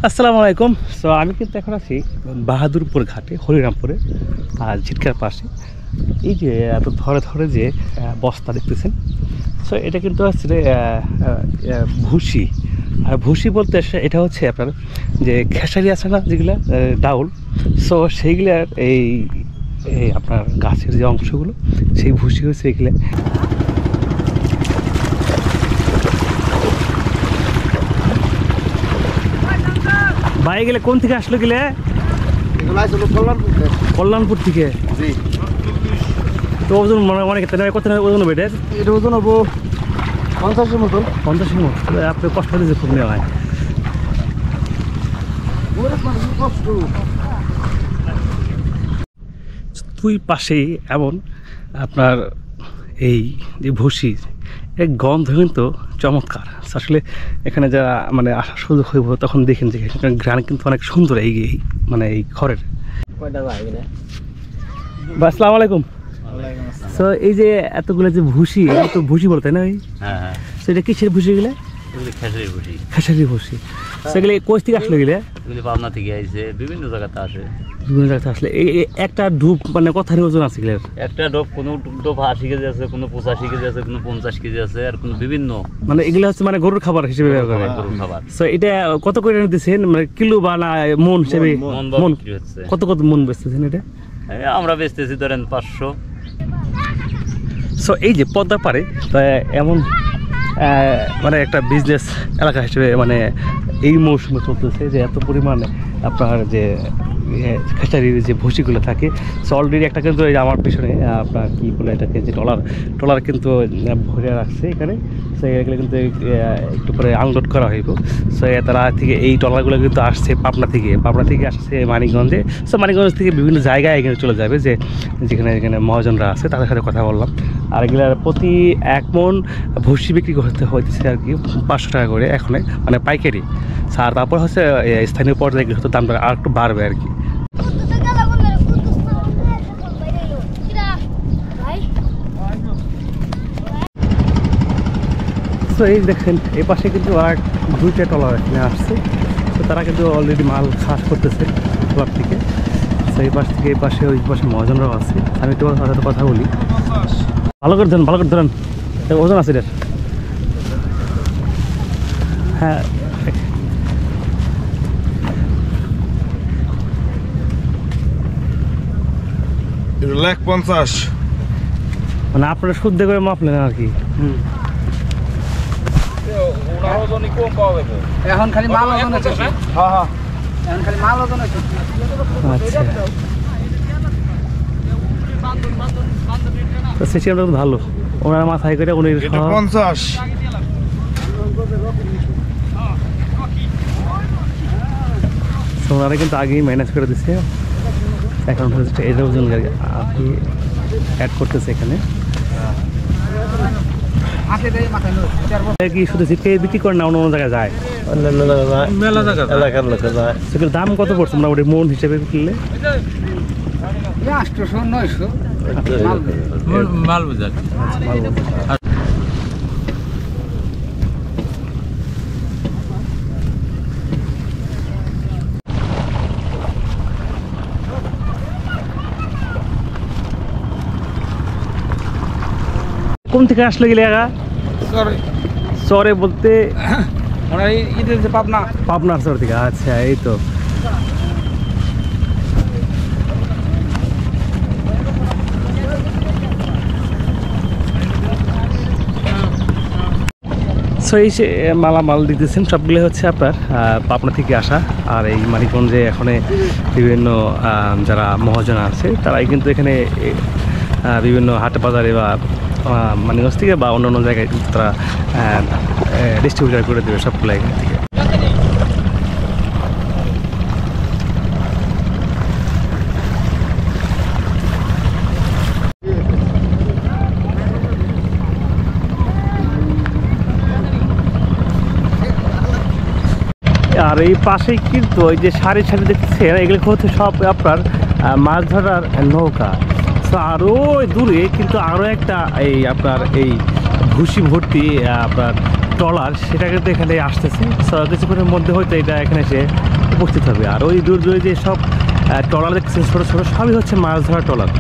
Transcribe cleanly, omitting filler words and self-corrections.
আসসালামু আলাইকুম। সো আমি কিন্তু এখন আছি বাহাদুরপুর ঘাটে, হরিরামপুরে, আর ঝিটকার পাশে। এই যে এত ধরে ধরে যে বস্তা দেখতেছেন, সো এটা কিন্তু হচ্ছে ভুসি। আর ভুসি বলতে এটা হচ্ছে আপনার যে খেসারি আছে না, যেগুলা ডাউল, সো সেইগুলার এই আপনার গাছের যে অংশগুলো, সেই ভুসি হচ্ছে এগুলো। ভাই গেলে কোন থেকে আসলো গেলে? কল্যাণপুর থেকে। তো ওজন অনেক কত ওজন হবে এটা? এটা ওজন হবো 50-এর মতন। 50-এর মতো? আপনি কষ্ট দিয়েছে খুব নেওয়া হয়। দুই পাশেই এমন আপনার এই যে ভুসি, এক গন্ধ কিন্তু চমৎকার। আসলে এখানে যারা মানে আসার সুযোগ হইব তখন দেখেন যে গ্রান কিন্তু অনেক সুন্দর এই মানে এই খড়ের। আসসালামু আলাইকুম। তো এই যে এতগুলো যে ভুসি, তো ভুসি বলতে না? হ্যাঁ, সেটা কিসের ভুসি গেলে? খেসারি ভুসি। খেসারি ভুসি। সেগুলো কোচ থেকে আসলো গেলে? পাবনা থেকে আসে, বিভিন্ন জায়গাতে আসে। বিভিন্ন জায়গাতে আসলে এই একটা ডুব মানে কথার ওজন আছে গেলে? একটা ডোব, কোনো ডোব 80 কেজি আছে, কোনো 85 কেজি আছে, কোনো 50 কেজি আছে, আর কোনো বিভিন্ন। মানে এগুলো হচ্ছে মানে গরুর খাবার হিসেবে ব্যবহার করে। গরুর খাবার। সো এটা কত করে দিতেছেন, মানে কিলো বা না মন হিসেবে? মন হচ্ছে। কত মন বেচতেছেন এটা? আমরা বেচতেছি ধরেন 500। সো এই যে পদ্মা পারে এমন মানে একটা বিজনেস এলাকা হিসেবে মানে এই মৌসুমে চলতেছে যে এত পরিমাণে আপনার যে খেসারির যে ভুসিগুলো থাকে। সো অলরেডি একটা কিন্তু এই আমার পিছনে আপনার কী বলে এটাকে, যে ট্রলার কিন্তু ভরে রাখছে এখানে। সো এগুলো কিন্তু একটু পরে আনলোড করা হইব। সো তারা থেকে এই ট্রলারগুলো কিন্তু আসছে পাবনা থেকে আসছে মানিকগঞ্জে। সো মানিকগঞ্জ থেকে বিভিন্ন জায়গায় এখানে চলে যাবে, যে যেখানে মহাজনরা আছে তাদের সাথে কথা বললাম। আর এগুলার প্রতি 1 মন ভুসি বিক্রি করতে হইতেছে আর কি 500 টাকা করে এখানে, মানে পাইকারি। আর তারপর হচ্ছে স্থানীয় পর্যায়ে হয়তো দামটা আর একটু বাড়বে আর কি। তো এই দেখেন এই পাশে কিন্তু আর 2টা ট্রলার এখানে আসছে। তো তারা কিন্তু অলরেডি মাল খাস করতেছে ট্রলার থেকে। তো এই পাশ থেকে এই পাশে ওই পাশে মহাজনরাও আছে। আমি তোমার সাথে কথা বলি। ভালো করে ধরেন ওজন আছে এটার? হ্যাঁ, 150। মানে আপনারা শুদ্ধ করে মাপলেন আর কি? এখন খালি মাল ওজন আছে। হ্যাঁ, এখন খালি মাল ওজন আছে। আচ্ছা, তো সিস্টেমটা তো ভালো। ওনারা মাথায় করে উনি 50। ওনারা কিন্তু আগেই ম্যানেজ করে দিচ্ছে। এখন হচ্ছে এটা ওজন আপনি অ্যাড করতেছে এখানে কি শুধু জিপে বিক্রি করে না, অন্য জায়গায় যায়? অন্যান্য মেলা জায়গা এলাকার লোকে যায়। সেগুলোর দাম কত পড়ছে মোটামুটি মন হিসেবে কিনলে? 800-900 মাল বাজার। কোন থেকে আসলে গেলে চরে বলতে? পাবনার চর থেকে। আচ্ছা, এই তো সো এই মালামাল দিতেছেন সবগুলো হচ্ছে আপনার পাবনা থেকে আসা। আর এই মানিকগঞ্জে এখানে বিভিন্ন যারা মহাজন আছে তারাই কিন্তু এখানে বিভিন্ন হাটে বাজারে বা মানিকগঞ্জ থেকে বা অন্য জায়গায় কিন্তু তারা ডিস্ট্রিবিউটার করে দেবে সবগুলো এখান থেকে। আর এই পাশেই কিন্তু ওই যে সারি দেখতেছেন, এগুলো হচ্ছে সব আপনার মাছ ধরার নৌকা। তো আরও দূরে কিন্তু আরও একটা এই আপনার এই ভুসি ভর্তি আপনার ট্রলার সেটা কিন্তু এখানে আসতেছে। সো কিছুক্ষণের মধ্যে হয়তো এটা এখানে এসে উপস্থিত হবে। আর ওই দূর দূরে যে সব ট্রলার দেখছেন ছোটো ছোটো, সবই হচ্ছে মাছ ধরার ট্রলার।